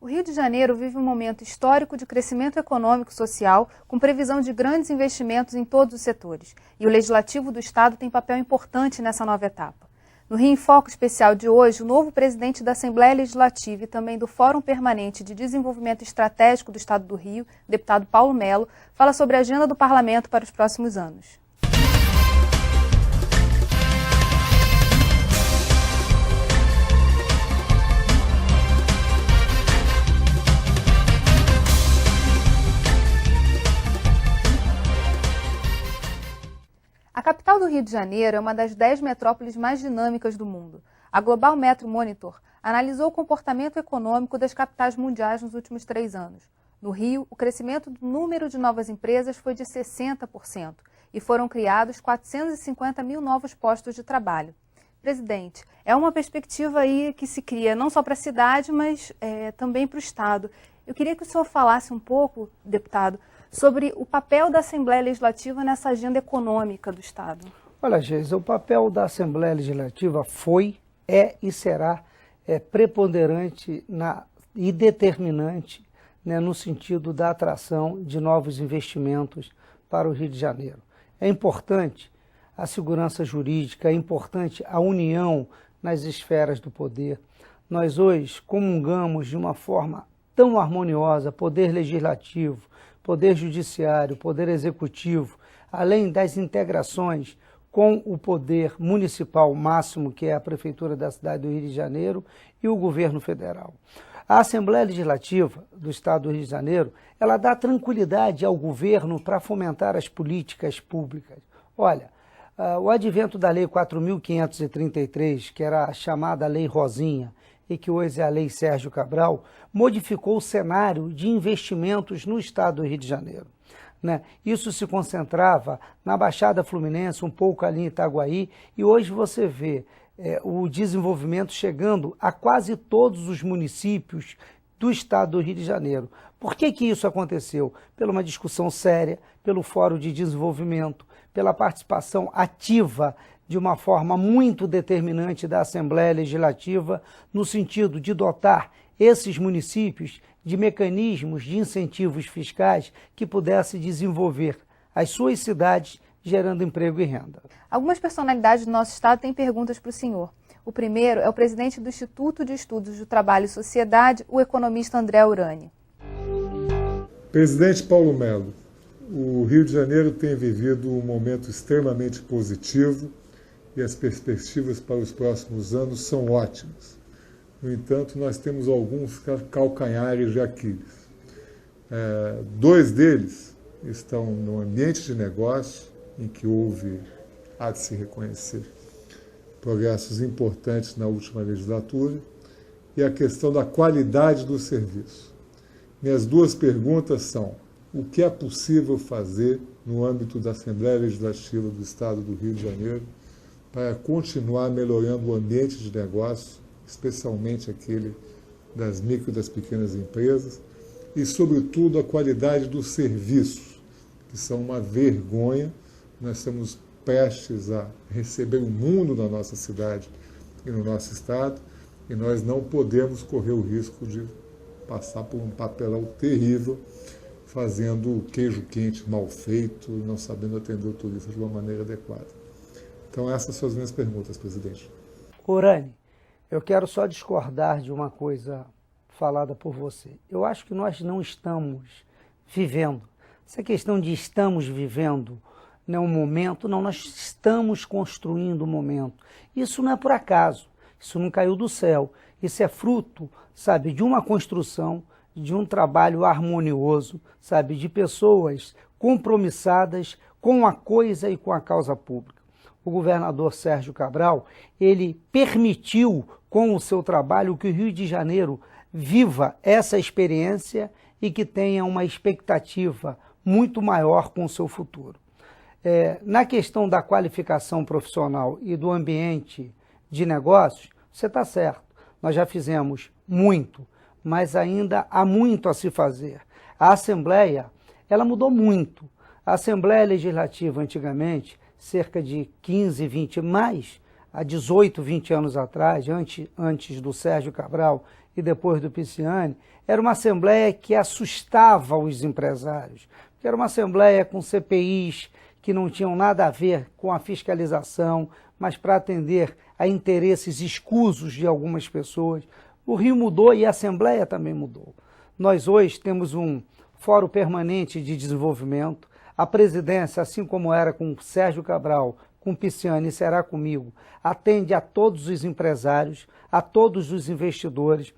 O Rio de Janeiro vive um momento histórico de crescimento econômico e social, com previsão de grandes investimentos em todos os setores. E o Legislativo do Estado tem papel importante nessa nova etapa. No Rio em Foco especial de hoje, o novo presidente da Assembleia Legislativa e também do Fórum Permanente de Desenvolvimento Estratégico do Estado do Rio, deputado Paulo Melo, fala sobre a agenda do Parlamento para os próximos anos. A capital do Rio de Janeiro é uma das 10 metrópoles mais dinâmicas do mundo. A Global Metro Monitor analisou o comportamento econômico das capitais mundiais nos últimos 3 anos. No Rio, o crescimento do número de novas empresas foi de 60% e foram criados 450 mil novos postos de trabalho. Presidente, é uma perspectiva aí que se cria não só para a cidade, mas também para o Estado. Eu queria que o senhor falasse um pouco, deputado, sobre o papel da Assembleia Legislativa nessa agenda econômica do Estado. Olha, Geisa, o papel da Assembleia Legislativa foi, é e será preponderante e determinante, né, no sentido da atração de novos investimentos para o Rio de Janeiro. É importante a segurança jurídica, é importante a união nas esferas do poder. Nós hoje comungamos de uma forma tão harmoniosa poder legislativo, poder judiciário, poder executivo, além das integrações com o poder municipal máximo, que é a Prefeitura da cidade do Rio de Janeiro, e o governo federal. A Assembleia Legislativa do Estado do Rio de Janeiro, ela dá tranquilidade ao governo para fomentar as políticas públicas. Olha, o advento da Lei 4.533, que era a chamada Lei Rosinha, e que hoje é a Lei Sérgio Cabral, modificou o cenário de investimentos no Estado do Rio de Janeiro, né? Isso se concentrava na Baixada Fluminense, um pouco ali em Itaguaí, e hoje você vê o desenvolvimento chegando a quase todos os municípios do Estado do Rio de Janeiro. Por que isso aconteceu? Pela uma discussão séria, pelo Fórum de Desenvolvimento, pela participação ativa de uma forma muito determinante da Assembleia Legislativa, no sentido de dotar esses municípios de mecanismos de incentivos fiscais que pudessem desenvolver as suas cidades, gerando emprego e renda. Algumas personalidades do nosso Estado têm perguntas para o senhor. O primeiro é o presidente do Instituto de Estudos do Trabalho e Sociedade, o economista André Urani. Presidente Paulo Melo, o Rio de Janeiro tem vivido um momento extremamente positivo e as perspectivas para os próximos anos são ótimas. No entanto, nós temos alguns calcanhares de Aquiles. 2 deles estão no ambiente de negócio, em que há de se reconhecer progressos importantes na última legislatura, e a questão da qualidade do serviço. Minhas 2 perguntas são: o que é possível fazer no âmbito da Assembleia Legislativa do Estado do Rio de Janeiro para continuar melhorando o ambiente de negócio, especialmente aquele das micro e das pequenas empresas, e, sobretudo, a qualidade dos serviços, que são uma vergonha. Nós estamos prestes a receber o mundo na nossa cidade e no nosso estado, e nós não podemos correr o risco de passar por um papelão terrível, fazendo queijo quente mal feito, não sabendo atender o turista de uma maneira adequada. Então, essas são as minhas perguntas, presidente. Urani, eu quero só discordar de uma coisa falada por você. Eu acho que nós não estamos vivendo. Essa questão de estamos vivendo não é um momento, não, nós estamos construindo um momento. Isso não é por acaso, isso não caiu do céu. Isso é fruto, sabe, de uma construção, de um trabalho harmonioso, sabe, de pessoas compromissadas com a coisa e com a causa pública. O governador Sérgio Cabral, ele permitiu com o seu trabalho que o Rio de Janeiro viva essa experiência e que tenha uma expectativa muito maior com o seu futuro. Na questão da qualificação profissional e do ambiente de negócios, você está certo. Nós já fizemos muito, mas ainda há muito a se fazer. A Assembleia, ela mudou muito. A Assembleia Legislativa, antigamente, cerca de 15, 20, mais, há 18, 20 anos atrás, antes do Sérgio Cabral e depois do Pisciani, era uma assembleia que assustava os empresários, que era uma assembleia com CPIs que não tinham nada a ver com a fiscalização, mas para atender a interesses escusos de algumas pessoas. O Rio mudou e a Assembleia também mudou. Nós hoje temos um Fórum Permanente de Desenvolvimento. A presidência, assim como era com Sérgio Cabral, com Pisciani e será comigo, atende a todos os empresários, a todos os investidores.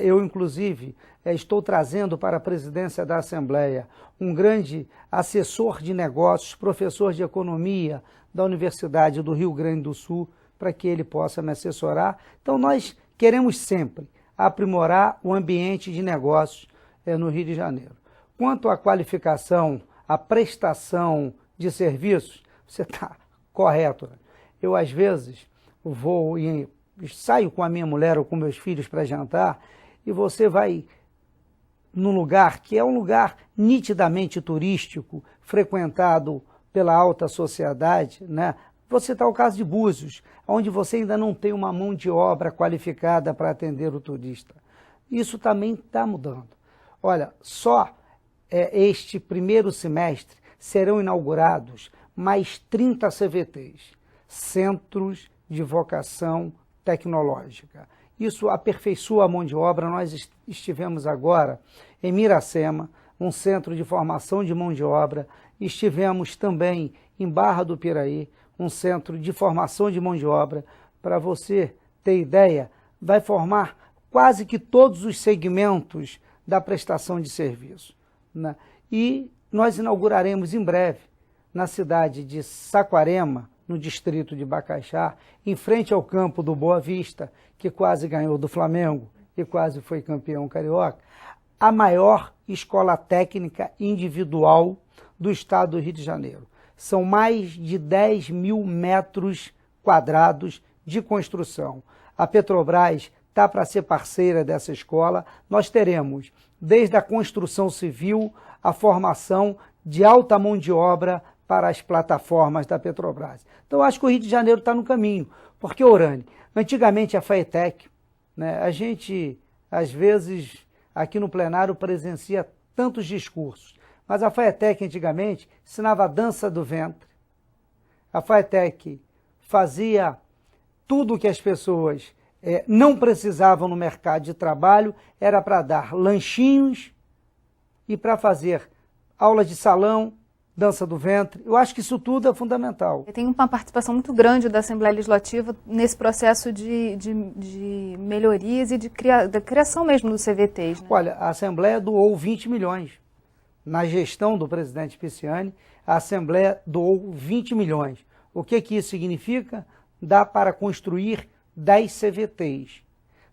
Eu, inclusive, estou trazendo para a presidência da Assembleia um grande assessor de negócios, professor de economia da Universidade do Rio Grande do Sul, para que ele possa me assessorar. Então, nós queremos sempre aprimorar o ambiente de negócios no Rio de Janeiro. Quanto à qualificação, à prestação de serviços, você está correto. Eu, às vezes, saio com a minha mulher ou com meus filhos para jantar e você vai num lugar que é um lugar nitidamente turístico, frequentado pela alta sociedade, né? Você está o caso de Búzios, onde você ainda não tem uma mão de obra qualificada para atender o turista. Isso também está mudando. Olha, só este primeiro semestre serão inaugurados mais 30 CVTs, Centros de Vocação Tecnológica. Isso aperfeiçoa a mão de obra. Nós estivemos agora em Miracema, um centro de formação de mão de obra. Estivemos também em Barra do Piraí, um centro de formação de mão de obra. Para você ter ideia, vai formar quase que todos os segmentos da prestação de serviço, né? E nós inauguraremos em breve, na cidade de Saquarema, no distrito de Bacaxá, em frente ao campo do Boa Vista, que quase ganhou do Flamengo e quase foi campeão carioca, a maior escola técnica individual do estado do Rio de Janeiro. São mais de 10 mil metros quadrados de construção. A Petrobras está para ser parceira dessa escola. Nós teremos, desde a construção civil, a formação de alta mão de obra para as plataformas da Petrobras. Então, acho que o Rio de Janeiro está no caminho, porque, Orane, antigamente a FAETEC, né, a gente, às vezes, aqui no plenário, presencia tantos discursos, mas a FAETEC, antigamente, ensinava a dança do ventre. A FAETEC fazia tudo o que as pessoas não precisavam no mercado de trabalho, era para dar lanchinhos e para fazer aula de salão, dança do ventre. Eu acho que isso tudo é fundamental. Tem uma participação muito grande da Assembleia Legislativa nesse processo de melhorias e da criação mesmo dos CVTs. Né? Olha, a Assembleia doou 20 milhões. Na gestão do presidente Pisciani, a Assembleia doou 20 milhões. O que isso significa? Dá para construir 10 CVTs.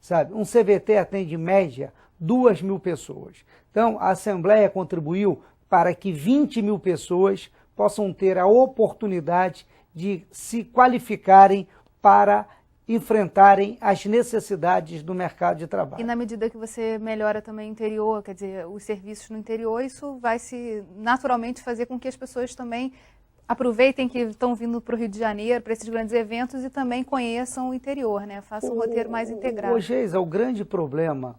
Sabe? Um CVT atende em média 2 mil pessoas. Então, a Assembleia contribuiu para que 20 mil pessoas possam ter a oportunidade de se qualificarem para enfrentarem as necessidades do mercado de trabalho. E na medida que você melhora também o interior, quer dizer, os serviços no interior, isso vai se naturalmente fazer com que as pessoas também aproveitem que estão vindo para o Rio de Janeiro, para esses grandes eventos e também conheçam o interior, né? Façam um roteiro mais integrado. Geisa, o grande problema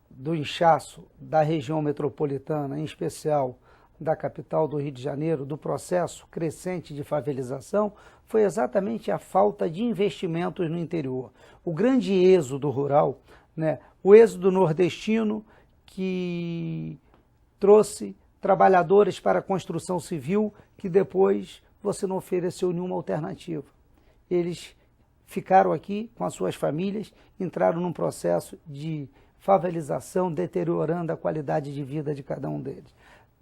do inchaço da região metropolitana, em especial da capital do Rio de Janeiro, do processo crescente de favelização, foi exatamente a falta de investimentos no interior. O grande êxodo rural, né, o êxodo nordestino que trouxe trabalhadores para a construção civil que depois você não ofereceu nenhuma alternativa. Eles ficaram aqui com as suas famílias, entraram num processo de favelização, deteriorando a qualidade de vida de cada um deles.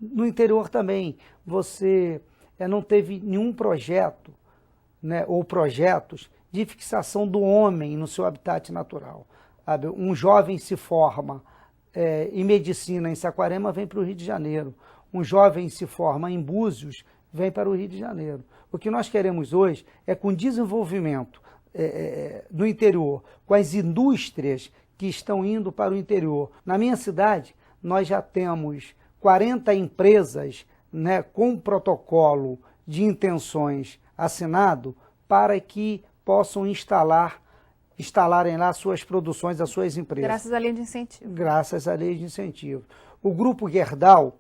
No interior também, você não teve nenhum projeto, né, ou projetos de fixação do homem no seu habitat natural. Sabe? Um jovem se forma em medicina em Saquarema, vem para o Rio de Janeiro. Um jovem se forma em Búzios, vem para o Rio de Janeiro. O que nós queremos hoje é, com desenvolvimento do interior, com as indústrias que estão indo para o interior. Na minha cidade, nós já temos 40 empresas, né, com protocolo de intenções assinado para que possam instalar instalarem lá suas produções, as suas empresas. Graças à lei de incentivo. Graças à lei de incentivo. O Grupo Gerdau,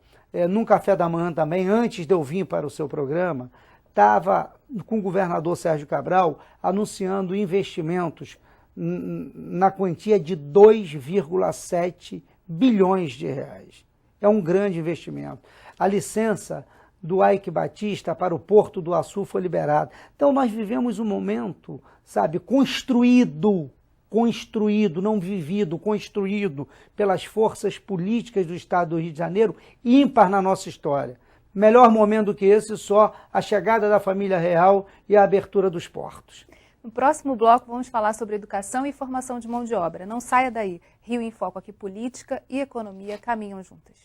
num café da manhã também, antes de eu vir para o seu programa, estava com o governador Sérgio Cabral anunciando investimentos na quantia de 2,7 bilhões de reais. É um grande investimento. A licença do Ike Batista para o Porto do Açu foi liberada. Então nós vivemos um momento, sabe, construído, não vivido, construído pelas forças políticas do Estado do Rio de Janeiro, ímpar na nossa história. Melhor momento do que esse, só a chegada da família real e a abertura dos portos. No próximo bloco, vamos falar sobre educação e formação de mão de obra. Não saia daí. Rio em Foco aqui, política e economia caminham juntas.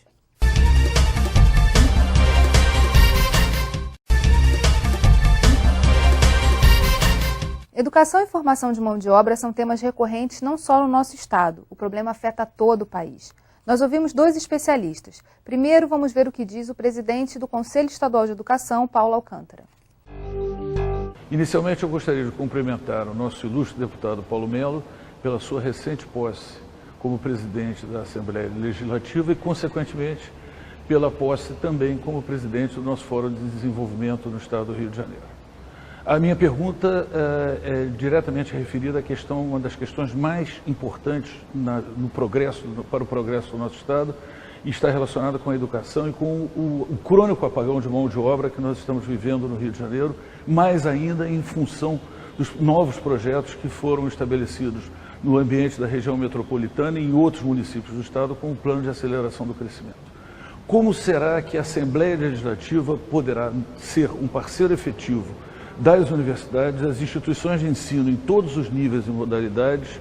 Educação e formação de mão de obra são temas recorrentes não só no nosso estado. O problema afeta todo o país. Nós ouvimos 2 especialistas. Primeiro, vamos ver o que diz o presidente do Conselho Estadual de Educação, Paulo Alcântara. Inicialmente, eu gostaria de cumprimentar o nosso ilustre deputado Paulo Melo pela sua recente posse como presidente da Assembleia Legislativa e, consequentemente, pela posse também como presidente do nosso Fórum de Desenvolvimento no Estado do Rio de Janeiro. A minha pergunta é diretamente referida à questão, uma das questões mais importantes para o progresso do nosso Estado, e está relacionada com a educação e com o crônico apagão de mão de obra que nós estamos vivendo no Rio de Janeiro, mais ainda em função dos novos projetos que foram estabelecidos no ambiente da região metropolitana e em outros municípios do Estado com o plano de aceleração do crescimento. Como será que a Assembleia Legislativa poderá ser um parceiro efetivo das universidades, das instituições de ensino em todos os níveis e modalidades,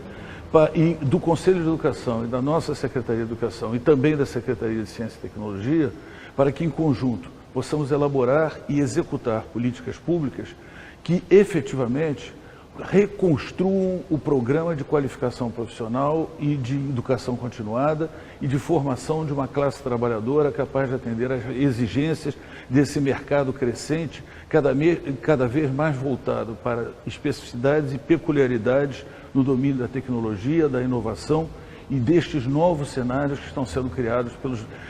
e do Conselho de Educação e da nossa Secretaria de Educação e também da Secretaria de Ciência e Tecnologia, para que em conjunto possamos elaborar e executar políticas públicas que efetivamente reconstruam o programa de qualificação profissional e de educação continuada e de formação de uma classe trabalhadora capaz de atender às exigências desse mercado crescente, cada vez mais voltado para especificidades e peculiaridades no domínio da tecnologia, da inovação e destes novos cenários que estão sendo criados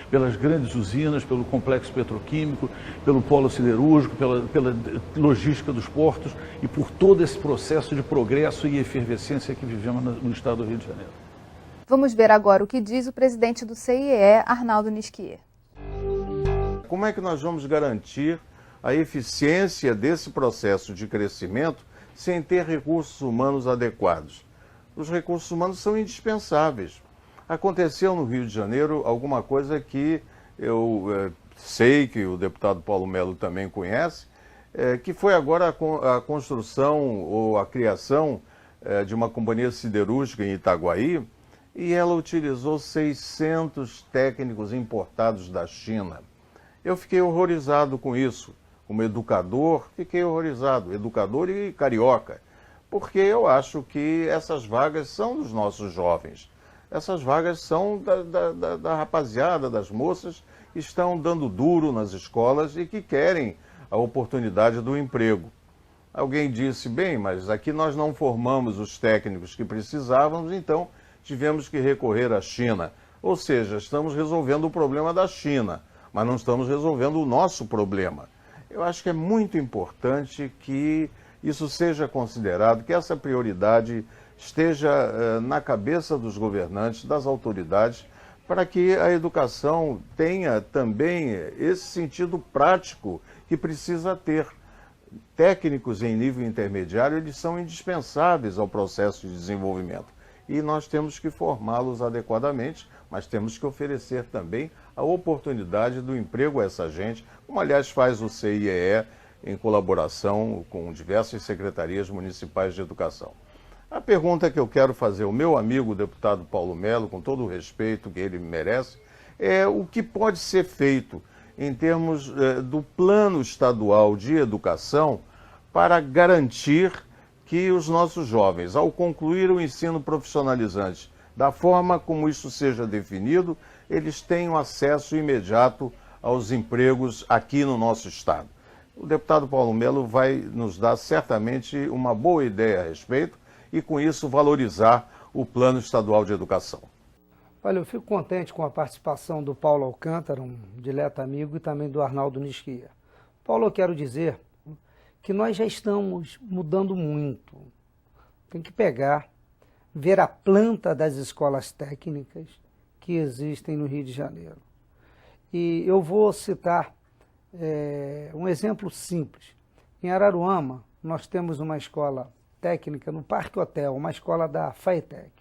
pelas grandes usinas, pelo complexo petroquímico, pelo polo siderúrgico, pela logística dos portos e por todo esse processo de progresso e efervescência que vivemos no Estado do Rio de Janeiro. Vamos ver agora o que diz o presidente do CIE, Arnaldo Nisquier. Como é que nós vamos garantir a eficiência desse processo de crescimento sem ter recursos humanos adequados? Os recursos humanos são indispensáveis. Aconteceu no Rio de Janeiro alguma coisa que eu sei que o deputado Paulo Melo também conhece, que foi agora a construção ou a criação de uma companhia siderúrgica em Itaguaí, e ela utilizou 600 técnicos importados da China. Eu fiquei horrorizado com isso. Como educador, fiquei horrorizado, educador e carioca, porque eu acho que essas vagas são dos nossos jovens. Essas vagas são da rapaziada, das moças que estão dando duro nas escolas e que querem a oportunidade do emprego. Alguém disse, bem, mas aqui nós não formamos os técnicos que precisávamos, então tivemos que recorrer à China. Ou seja, estamos resolvendo o problema da China, mas não estamos resolvendo o nosso problema. Eu acho que é muito importante que isso seja considerado, que essa prioridade esteja na cabeça dos governantes, das autoridades, para que a educação tenha também esse sentido prático que precisa ter. Técnicos em nível intermediário, eles são indispensáveis ao processo de desenvolvimento. E nós temos que formá-los adequadamente, mas temos que oferecer também a oportunidade do emprego a essa gente, como aliás faz o CIE em colaboração com diversas secretarias municipais de educação. A pergunta que eu quero fazer ao meu amigo deputado Paulo Melo, com todo o respeito que ele merece, é o que pode ser feito em termos do plano estadual de educação para garantir que os nossos jovens, ao concluir o ensino profissionalizante, da forma como isso seja definido, eles tenham acesso imediato aos empregos aqui no nosso estado. O deputado Paulo Melo vai nos dar certamente uma boa ideia a respeito e, com isso, valorizar o Plano Estadual de Educação. Olha, eu fico contente com a participação do Paulo Alcântara, um dileto amigo, e também do Arnaldo Nisquia. Paulo, eu quero dizer que nós já estamos mudando muito. Tem que pegar, ver a planta das escolas técnicas que existem no Rio de Janeiro. E eu vou citar um exemplo simples. Em Araruama, nós temos uma escola técnica no Parque Hotel, uma escola da FAETEC.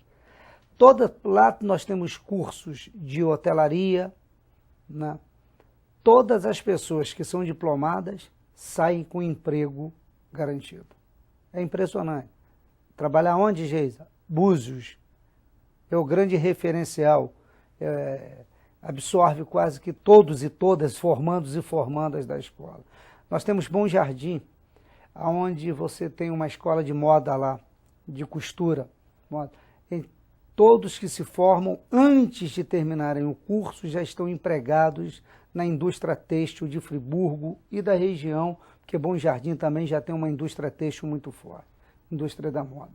Lá nós temos cursos de hotelaria, né? Todas as pessoas que são diplomadas saem com emprego garantido. É impressionante. Trabalhar onde, Geisa? Búzios. É o grande referencial. Absorve quase que todos e todas, formandos e formandas da escola. Nós temos Bom Jardim, onde você tem uma escola de moda lá, de costura. Todos que se formam, antes de terminarem o curso, já estão empregados na indústria têxtil de Friburgo e da região, porque Bom Jardim também já tem uma indústria têxtil muito forte, indústria da moda.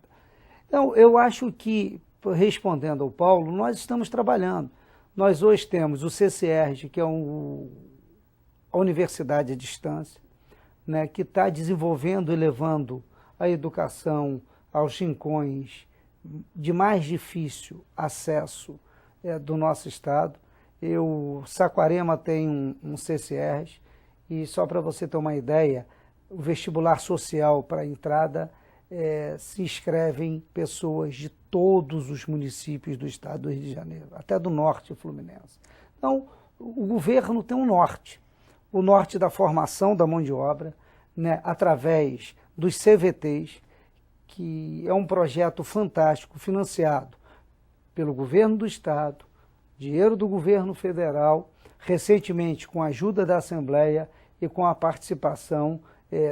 Então, eu acho que, respondendo ao Paulo, nós estamos trabalhando. Nós hoje temos o CCERJ, que é a universidade à distância, né, que está desenvolvendo e levando a educação aos rincões de mais difícil acesso do nosso estado. Saquarema tem um CCERJ, e só para você ter uma ideia, o vestibular social para a entrada se inscrevem pessoas de todos os municípios do estado do Rio de Janeiro, até do norte fluminense. Então, o governo tem um norte, o norte da formação da mão de obra, né, através dos CVTs, que é um projeto fantástico, financiado pelo governo do estado, dinheiro do governo federal, recentemente com a ajuda da Assembleia e com a participação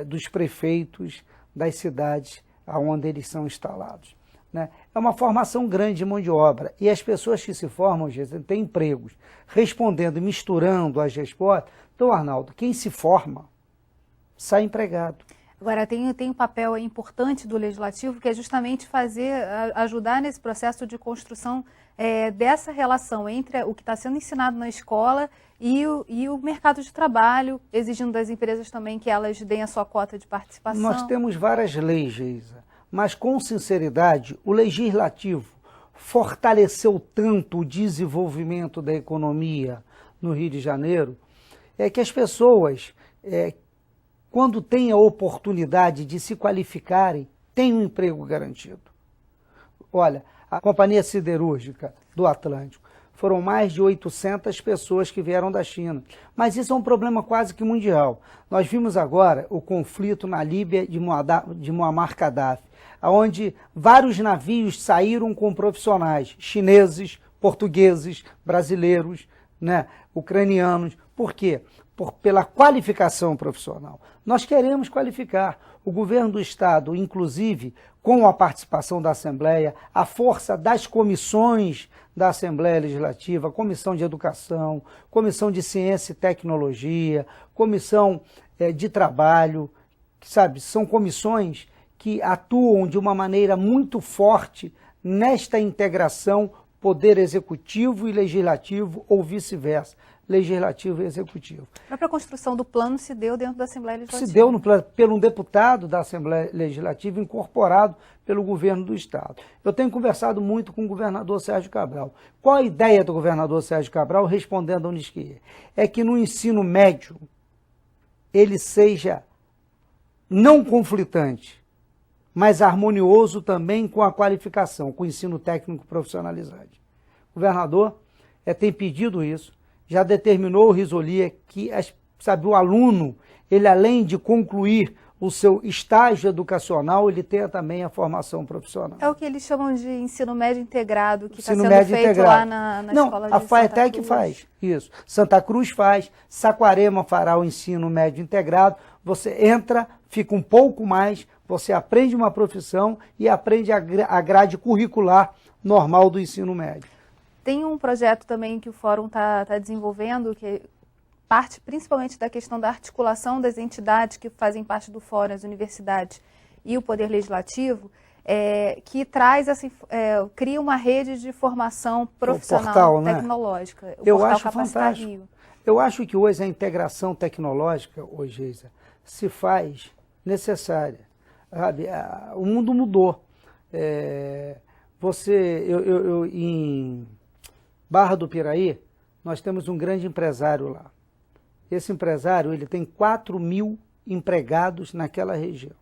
dos prefeitos das cidades onde eles são instalados, né? É uma formação grande de mão de obra, e as pessoas que se formam, têm empregos. Respondendo e misturando as respostas, então, Arnaldo, quem se forma sai empregado. Agora, tem um papel importante do Legislativo, que é justamente ajudar nesse processo de construção dessa relação entre o que está sendo ensinado na escola e o mercado de trabalho, exigindo das empresas também que elas deem a sua cota de participação. Nós temos várias leis, Geisa, mas com sinceridade, o Legislativo fortaleceu tanto o desenvolvimento da economia no Rio de Janeiro, que as pessoas, quando têm a oportunidade de se qualificarem, têm um emprego garantido. Olha, a Companhia Siderúrgica do Atlântico, foram mais de 800 pessoas que vieram da China. Mas isso é um problema quase que mundial. Nós vimos agora o conflito na Líbia de Muammar Gaddafi, onde vários navios saíram com profissionais chineses, portugueses, brasileiros, né, ucranianos. Por quê? Pela qualificação profissional. Nós queremos qualificar. O governo do estado, inclusive, com a participação da Assembleia, a força das comissões da Assembleia Legislativa, Comissão de Educação, Comissão de Ciência e Tecnologia, Comissão de Trabalho, sabe, são comissões que atuam de uma maneira muito forte nesta integração poder executivo e legislativo, ou vice-versa, legislativo e executivo. A própria construção do plano se deu dentro da Assembleia Legislativa. Se deu pelo um deputado da Assembleia Legislativa incorporado pelo governo do estado. Eu tenho conversado muito com o governador Sérgio Cabral. Qual a ideia do governador Sérgio Cabral, respondendo ao Nisquia? É que no ensino médio ele seja não conflitante, mas harmonioso também com a qualificação, com o ensino técnico profissionalizante. O governador tem pedido isso, já determinou o Risolia que o aluno, ele além de concluir o seu estágio educacional, ele tenha também a formação profissional. É o que eles chamam de ensino médio integrado, que está sendo feito lá na escola de a FAETEC faz isso. Santa Cruz faz, Saquarema fará o ensino médio integrado. Você entra, fica um pouco mais, você aprende uma profissão e aprende a grade curricular normal do ensino médio. Tem um projeto também que o Fórum está desenvolvendo, que parte principalmente da questão da articulação das entidades que fazem parte do Fórum, as universidades e o Poder Legislativo, que traz cria uma rede de formação profissional, portal, né? tecnológica. O Eu portal acho Capacitar fantástico. Rio. Eu acho que hoje a integração tecnológica, Geisa, se faz necessária. Sabe? O mundo mudou. Em Barra do Piraí, nós temos um grande empresário lá. Esse empresário ele tem 4.000 empregados naquela região.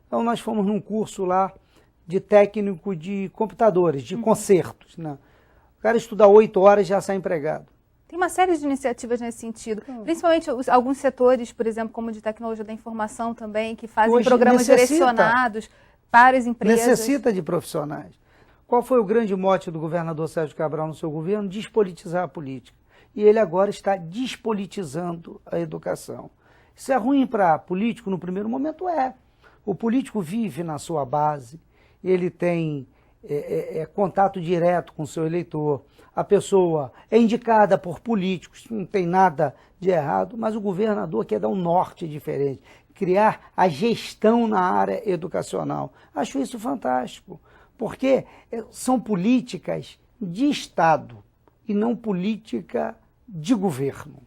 Então nós fomos num curso lá de técnico de computadores, de consertos. Né? O cara estuda 8 horas e já sai empregado. Tem uma série de iniciativas nesse sentido, principalmente alguns setores, por exemplo, como de tecnologia da informação também, que fazem Hoje programas direcionados para as empresas. Necessita de profissionais. Qual foi o grande mote do governador Sérgio Cabral no seu governo? Despolitizar a política. E ele agora está despolitizando a educação. Isso é ruim para político no primeiro momento? O político vive na sua base, ele tem contato direto com o seu eleitor, a pessoa é indicada por políticos, não tem nada de errado, mas o governador quer dar um norte diferente, criar a gestão na área educacional. Acho isso fantástico, porque são políticas de Estado e não política de governo.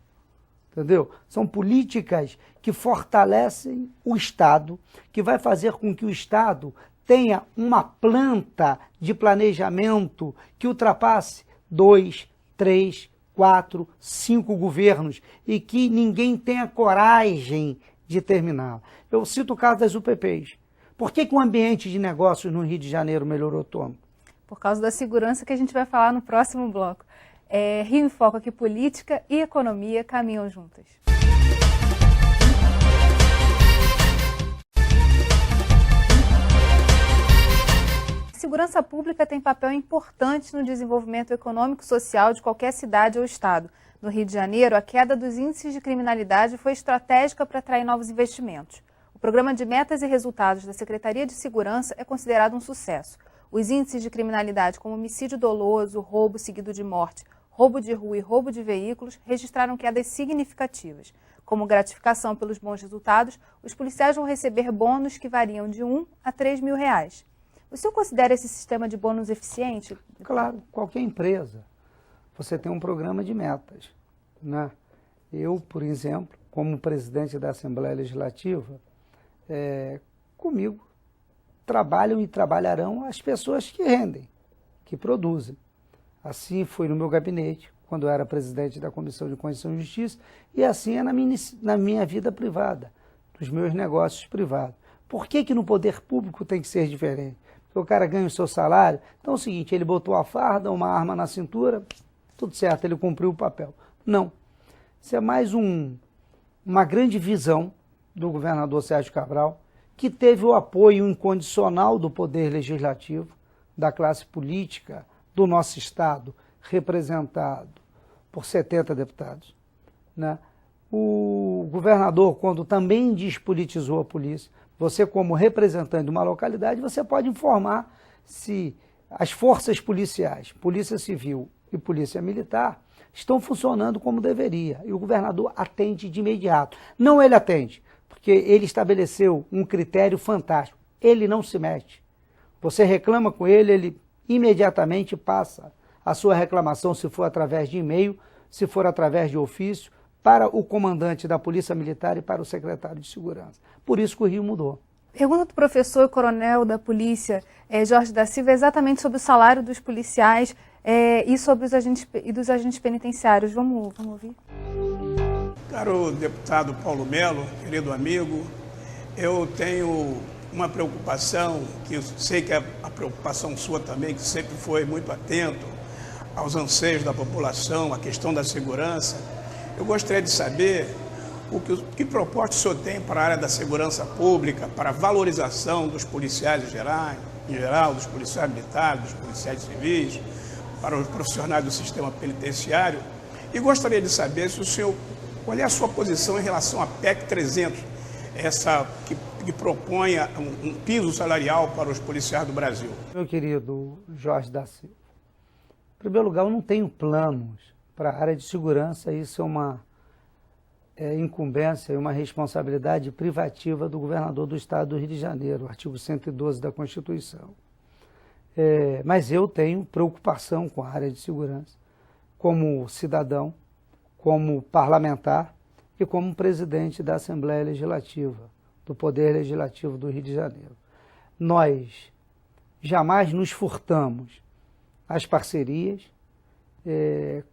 Entendeu? São políticas que fortalecem o Estado, que vai fazer com que o Estado tenha uma planta de planejamento que ultrapasse 2, 3, 4, 5 governos e que ninguém tenha coragem de terminá-la. Eu cito o caso das UPPs. Por que o ambiente de negócios no Rio de Janeiro melhorou, Tom? Por causa da segurança que a gente vai falar no próximo bloco. Rio em Foco aqui, política e economia caminham juntas. Segurança pública tem papel importante no desenvolvimento econômico e social de qualquer cidade ou estado. No Rio de Janeiro, a queda dos índices de criminalidade foi estratégica para atrair novos investimentos. O programa de metas e resultados da Secretaria de Segurança é considerado um sucesso. Os índices de criminalidade como homicídio doloso, roubo seguido de morte, roubo de rua e roubo de veículos registraram quedas significativas. Como gratificação pelos bons resultados, os policiais vão receber bônus que variam de R$1 a R$3.000. O senhor considera esse sistema de bônus eficiente? Claro, qualquer empresa, você tem um programa de metas. Né? Eu, por exemplo, como presidente da Assembleia Legislativa, comigo trabalham e trabalharão as pessoas que rendem, que produzem. Assim foi no meu gabinete, quando eu era presidente da Comissão de Constituição e Justiça, e assim é na minha vida privada, dos meus negócios privados. Por que no poder público tem que ser diferente? Porque o cara ganha o seu salário, então é o seguinte, ele botou a farda, uma arma na cintura, tudo certo, ele cumpriu o papel. Não. Isso é mais uma grande visão do governador Sérgio Cabral, que teve o apoio incondicional do Poder Legislativo, da classe política do nosso Estado, representado por 70 deputados. Né? O governador, quando também despolitizou a polícia, você como representante de uma localidade, você pode informar se as forças policiais, Polícia Civil e Polícia Militar, estão funcionando como deveria. E o governador atende de imediato. Não ele atende, porque ele estabeleceu um critério fantástico. Ele não se mete. Você reclama com ele, ele imediatamente passa a sua reclamação, se for através de e-mail, se for através de ofício, para o comandante da Polícia Militar e para o secretário de Segurança. Por isso que o Rio mudou. Pergunta do professor e coronel da Polícia, Jorge da Silva, exatamente sobre o salário dos policiais e sobre os agentes penitenciários. Vamos ouvir? Caro deputado Paulo Melo, querido amigo, eu tenho uma preocupação, que eu sei que é a preocupação sua também, que sempre foi muito atento aos anseios da população, a questão da segurança. Eu gostaria de saber que proposta o senhor tem para a área da segurança pública, para a valorização dos policiais em geral, dos policiais militares, dos policiais civis, para os profissionais do sistema penitenciário. E gostaria de saber qual é a sua posição em relação à PEC 300, essa que propõe um piso salarial para os policiais do Brasil. Meu querido Jorge da Silva, em primeiro lugar, eu não tenho planos para a área de segurança, isso é uma incumbência e uma responsabilidade privativa do governador do Estado do Rio de Janeiro, artigo 112 da Constituição. Mas eu tenho preocupação com a área de segurança, como cidadão, como parlamentar e como presidente da Assembleia Legislativa, do Poder Legislativo do Rio de Janeiro. Nós jamais nos furtamos às parcerias,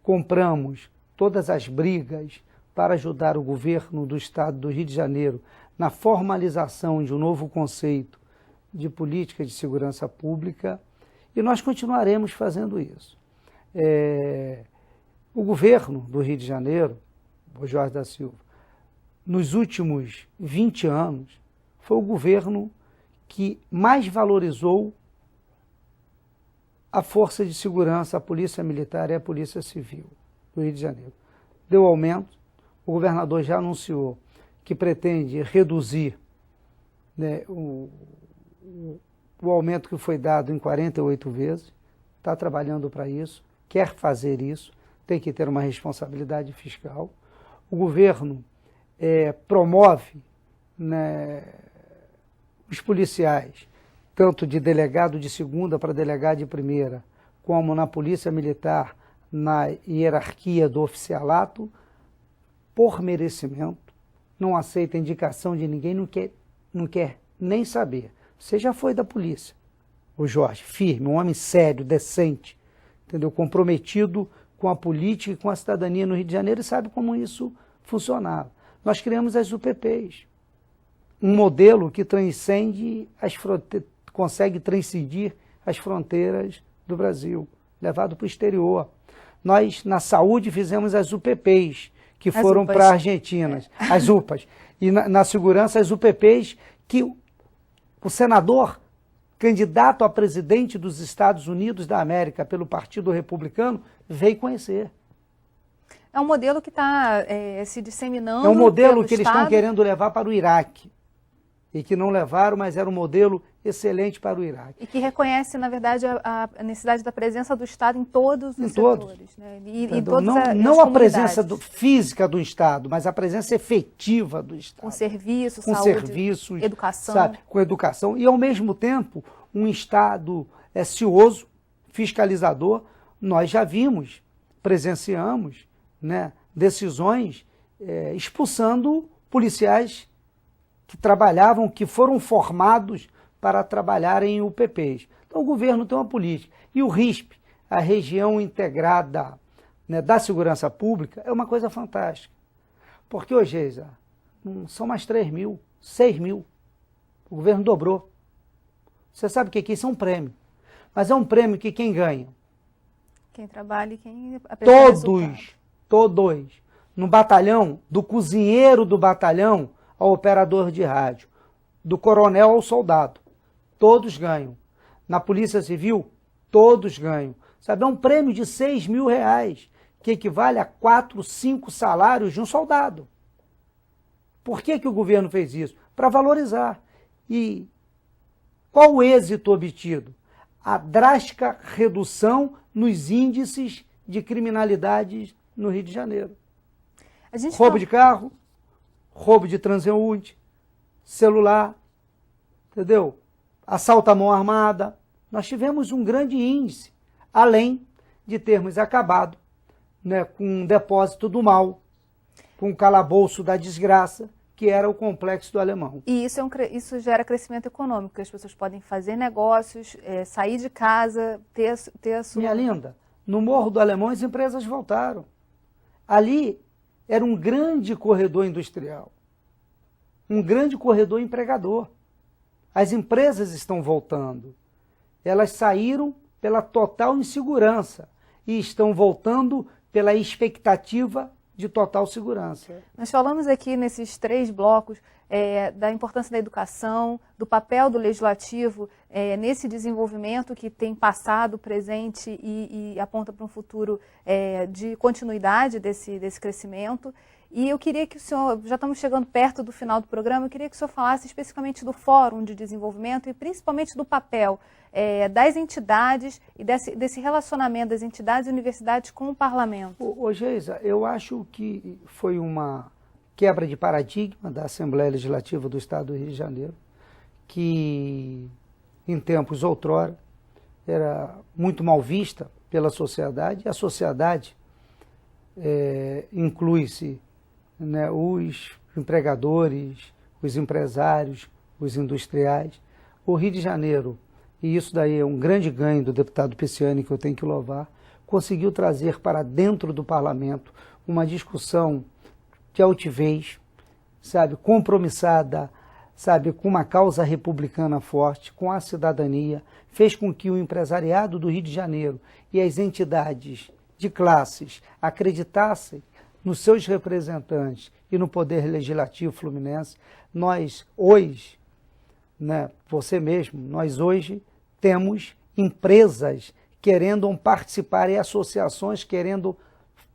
compramos todas as brigas para ajudar o governo do Estado do Rio de Janeiro na formalização de um novo conceito de política de segurança pública, e nós continuaremos fazendo isso. O governo do Rio de Janeiro, o Jorge da Silva, nos últimos 20 anos, foi o governo que mais valorizou a força de segurança, a polícia militar e a polícia civil do Rio de Janeiro. Deu aumento, o governador já anunciou que pretende reduzir, né, o aumento que foi dado em 48 vezes, está trabalhando para isso, quer fazer isso, tem que ter uma responsabilidade fiscal. O governo promove, né, os policiais, tanto de delegado de segunda para delegado de primeira, como na polícia militar, na hierarquia do oficialato, por merecimento, não aceita indicação de ninguém, não quer nem saber. Você já foi da polícia, o Jorge, firme, um homem sério, decente, entendeu? Comprometido com a política e com a cidadania no Rio de Janeiro, e sabe como isso funcionava. Nós criamos as UPPs, um modelo que consegue transcendir as fronteiras do Brasil, levado para o exterior. Nós, na saúde, fizemos as UPPs, que foram para a Argentina, as UPAs. E na segurança, as UPPs que o senador, candidato a presidente dos Estados Unidos da América pelo Partido Republicano, veio conhecer. É um modelo que está se disseminando. É um modelo que eles estão querendo levar para o Iraque. E que não levaram, mas era um modelo excelente para o Iraque. E que reconhece, na verdade, a necessidade da presença do Estado em todos os setores. Né? Não a presença física do Estado, mas a presença efetiva do Estado. Com serviços, com saúde, serviços, educação. Sabe, com educação. E, ao mesmo tempo, um Estado cioso, fiscalizador. Nós já vimos, presenciamos, né, decisões expulsando policiais que trabalhavam, que foram formados para trabalhar em UPPs. Então o governo tem uma política. E o RISP, a região integrada, né, da segurança pública, é uma coisa fantástica. Porque hoje, Geisa, não são mais 3 mil, 6 mil. O governo dobrou. Você sabe que isso é um prêmio. Mas é um prêmio que quem ganha? Quem trabalha e quem apresenta Todos. No batalhão, do cozinheiro do batalhão ao operador de rádio, do coronel ao soldado, todos ganham. Na Polícia Civil, todos ganham. Sabe, é um prêmio de 6 mil reais, que equivale a 4, 5 salários de um soldado. Por que o governo fez isso? Para valorizar. E qual o êxito obtido? A drástica redução nos índices de criminalidade no Rio de Janeiro. Roubo de carro, roubo de transeunte, celular, entendeu? Assalto à mão armada. Nós tivemos um grande índice, além de termos acabado, né, com um depósito do mal, com um calabouço da desgraça, que era o Complexo do Alemão. E isso gera crescimento econômico, porque as pessoas podem fazer negócios, sair de casa, ter a sua... Minha linda, no Morro do Alemão as empresas voltaram. Ali era um grande corredor industrial, um grande corredor empregador. As empresas estão voltando. Elas saíram pela total insegurança e estão voltando pela expectativa de total segurança. Nós falamos aqui nesses 3 blocos da importância da educação, do papel do legislativo nesse desenvolvimento que tem passado, presente e aponta para um futuro de continuidade desse crescimento. E eu queria que o senhor, já estamos chegando perto do final do programa, eu queria que o senhor falasse especificamente do Fórum de Desenvolvimento e principalmente do papel das entidades e desse relacionamento das entidades e universidades com o parlamento. Ô Geisa, eu acho que foi uma quebra de paradigma da Assembleia Legislativa do Estado do Rio de Janeiro, que em tempos outrora era muito mal vista pela sociedade, e a sociedade inclui-se, né, os empregadores, os empresários, os industriais. O Rio de Janeiro, e isso daí é um grande ganho do deputado Pisciani, que eu tenho que louvar, conseguiu trazer para dentro do parlamento uma discussão de altivez, sabe, compromissada, sabe, com uma causa republicana forte, com a cidadania, fez com que o empresariado do Rio de Janeiro e as entidades de classes acreditassem nos seus representantes e no poder legislativo fluminense. Nós hoje, né, você mesmo, nós hoje temos empresas querendo participar e associações querendo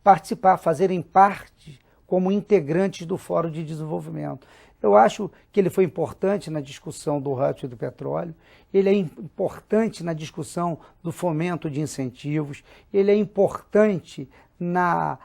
participar, fazerem parte como integrantes do Fórum de Desenvolvimento. Eu acho que ele foi importante na discussão do royalties do petróleo, ele é importante na discussão do fomento de incentivos, ele é importante na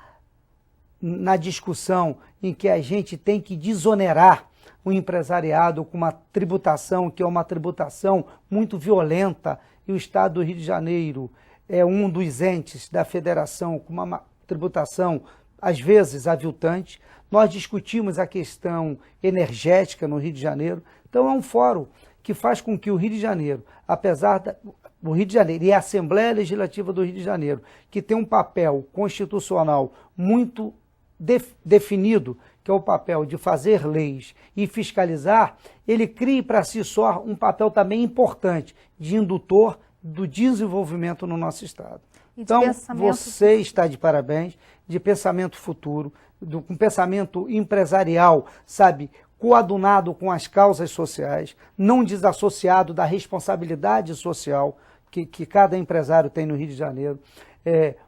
discussão em que a gente tem que desonerar o empresariado com uma tributação que é uma tributação muito violenta, e o Estado do Rio de Janeiro é um dos entes da federação com uma tributação às vezes aviltante. Nós discutimos a questão energética no Rio de Janeiro. Então é um fórum que faz com que o Rio de Janeiro, apesar do Rio de Janeiro e a Assembleia Legislativa do Rio de Janeiro, que tem um papel constitucional muito definido, que é o papel de fazer leis e fiscalizar, ele crie para si só um papel também importante de indutor do desenvolvimento no nosso Estado. Então, você está de parabéns, de pensamento futuro, com pensamento empresarial, sabe, coadunado com as causas sociais, não desassociado da responsabilidade social que cada empresário tem no Rio de Janeiro.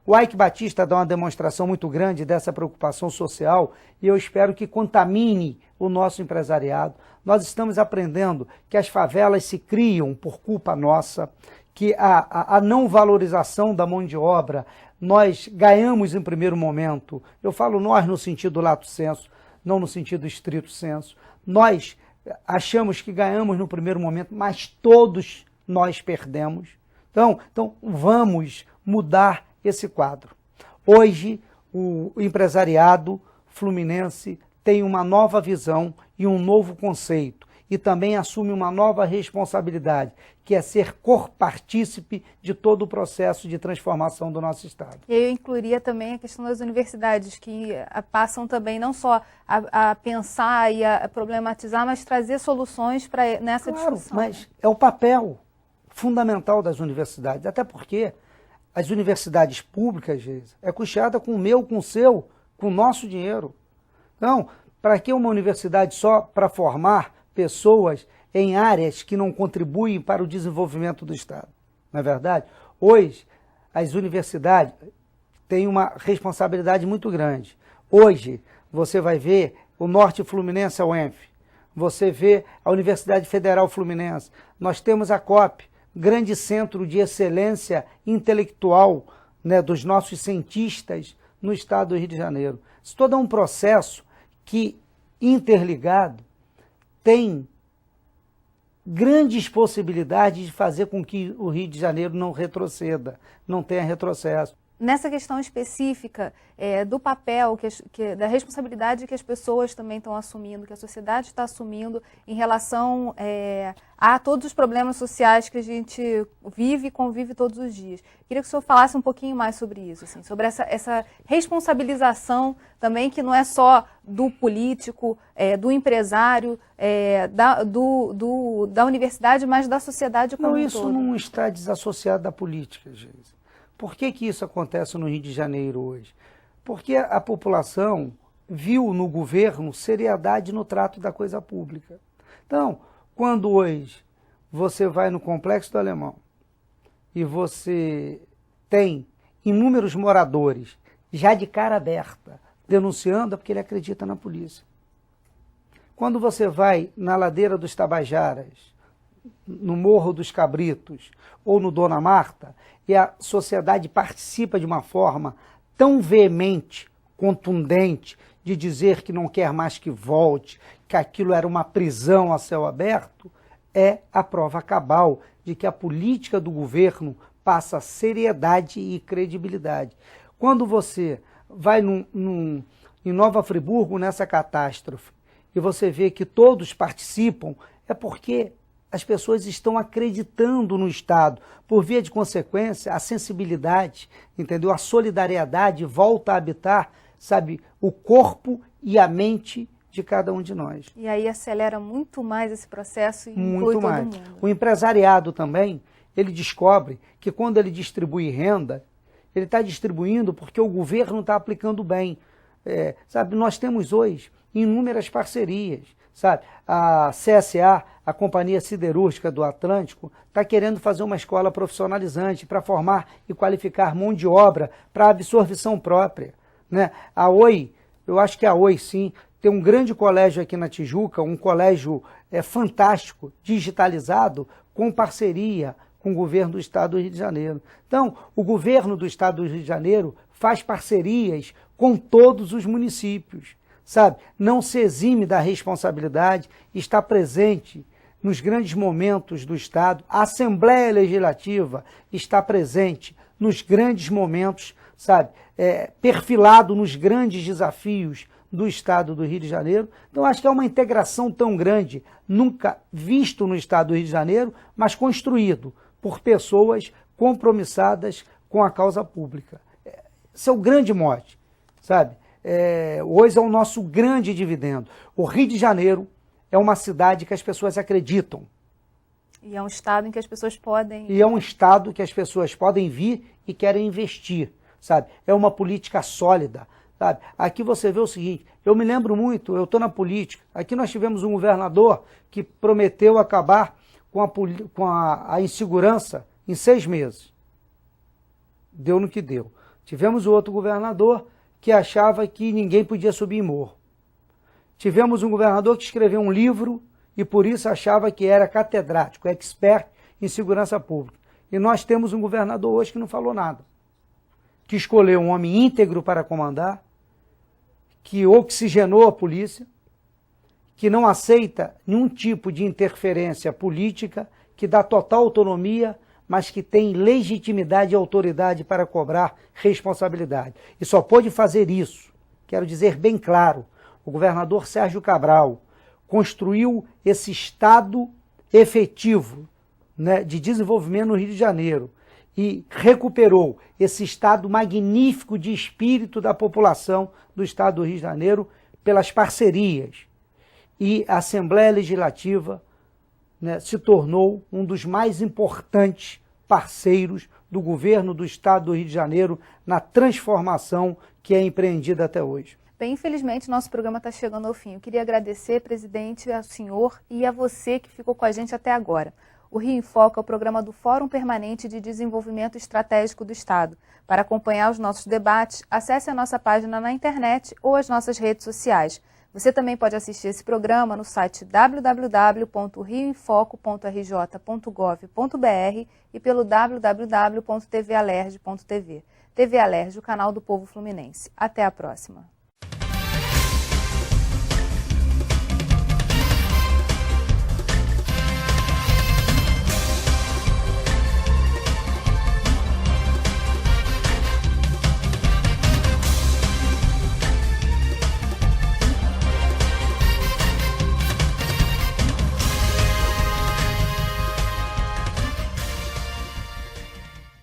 O Ike Batista dá uma demonstração muito grande dessa preocupação social e eu espero que contamine o nosso empresariado. Nós estamos aprendendo que as favelas se criam por culpa nossa, que a não valorização da mão de obra, nós ganhamos em primeiro momento. Eu falo nós no sentido lato sensu, não no sentido estrito sensu. Nós achamos que ganhamos no primeiro momento, mas todos nós perdemos. Então vamos mudar esse quadro. Hoje, o empresariado fluminense tem uma nova visão e um novo conceito, e também assume uma nova responsabilidade, que é ser corpartícipe de todo o processo de transformação do nosso Estado. E eu incluiria também a questão das universidades, que passam também não só a pensar e a problematizar, mas trazer soluções para nessa discussão. Mas é o papel fundamental das universidades, até porque as universidades públicas, Geisa, é custeada com o meu, com o seu, com o nosso dinheiro. Então, para que uma universidade só para formar pessoas em áreas que não contribuem para o desenvolvimento do Estado? Não é verdade? Hoje, as universidades têm uma responsabilidade muito grande. Hoje, você vai ver o Norte Fluminense, a UENF, você vê a Universidade Federal Fluminense, nós temos a COP, grande centro de excelência intelectual, né, dos nossos cientistas no Estado do Rio de Janeiro. Isso todo é um processo que, interligado, tem grandes possibilidades de fazer com que o Rio de Janeiro não retroceda, não tenha retrocesso. Nessa questão específica do papel, da responsabilidade que as pessoas também estão assumindo, que a sociedade está assumindo em relação a todos os problemas sociais que a gente vive e convive todos os dias. Queria que o senhor falasse um pouquinho mais sobre isso, assim, sobre essa responsabilização também, que não é só do político, do empresário, da universidade, mas da sociedade como um todo. Isso não está desassociado da política, gente. Por que isso acontece no Rio de Janeiro hoje? Porque a população viu no governo seriedade no trato da coisa pública. Então, quando hoje você vai no Complexo do Alemão e você tem inúmeros moradores já de cara aberta denunciando, é porque ele acredita na polícia. Quando você vai na Ladeira dos Tabajaras, no Morro dos Cabritos ou no Dona Marta, e a sociedade participa de uma forma tão veemente, contundente, de dizer que não quer mais que volte, que aquilo era uma prisão a céu aberto, é a prova cabal de que a política do governo passa seriedade e credibilidade. Quando você vai em Nova Friburgo, nessa catástrofe, e você vê que todos participam, é porque as pessoas estão acreditando no Estado. Por via de consequência, a sensibilidade, entendeu? A solidariedade volta a habitar, sabe, o corpo e a mente de cada um de nós. E aí acelera muito mais esse processo e inclui Muito todo mais. mundo. O empresariado também, ele descobre que quando ele distribui renda, ele está distribuindo porque o governo está aplicando bem. Sabe, nós temos hoje inúmeras parcerias, sabe? A CSA, a Companhia Siderúrgica do Atlântico, está querendo fazer uma escola profissionalizante para formar e qualificar mão de obra para absorção própria, né? A Oi, eu acho que a Oi, sim, tem um grande colégio aqui na Tijuca, um colégio fantástico, digitalizado, com parceria com o governo do Estado do Rio de Janeiro. Então, o governo do Estado do Rio de Janeiro faz parcerias com todos os municípios, sabe? Não se exime da responsabilidade, está presente nos grandes momentos do Estado. A Assembleia Legislativa está presente nos grandes momentos, sabe? Perfilado nos grandes desafios do Estado do Rio de Janeiro. Então, acho que é uma integração tão grande, nunca visto no Estado do Rio de Janeiro, mas construído por pessoas compromissadas com a causa pública. Esse é o grande mote, sabe? Hoje é o nosso grande dividendo. O Rio de Janeiro é uma cidade que as pessoas acreditam. E é um estado em que as pessoas podem... E é um estado que as pessoas podem vir e querem investir, sabe? É uma política sólida, sabe? Aqui você vê o seguinte, eu me lembro muito, eu estou na política, aqui nós tivemos um governador que prometeu acabar com a insegurança em 6 meses. Deu no que deu. Tivemos o outro governador que achava que ninguém podia subir em morro. Tivemos um governador que escreveu um livro e por isso achava que era catedrático, expert em segurança pública. E nós temos um governador hoje que não falou nada. Que escolheu um homem íntegro para comandar, que oxigenou a polícia, que não aceita nenhum tipo de interferência política, que dá total autonomia, mas que tem legitimidade e autoridade para cobrar responsabilidade. E só pôde fazer isso, quero dizer bem claro, o governador Sérgio Cabral construiu esse estado efetivo, né, de desenvolvimento no Rio de Janeiro e recuperou esse estado magnífico de espírito da população do Estado do Rio de Janeiro pelas parcerias. E a Assembleia Legislativa, né, se tornou um dos mais importantes parceiros do governo do Estado do Rio de Janeiro na transformação que é empreendida até hoje. Bem, infelizmente, nosso programa está chegando ao fim. Eu queria agradecer, presidente, ao senhor e a você que ficou com a gente até agora. O Rio em Foco é o programa do Fórum Permanente de Desenvolvimento Estratégico do Estado. Para acompanhar os nossos debates, acesse a nossa página na internet ou as nossas redes sociais. Você também pode assistir esse programa no site www.rioemfoco.rj.gov.br e pelo www.tvalerj.tv. TV Alerj, o canal do povo fluminense. Até a próxima.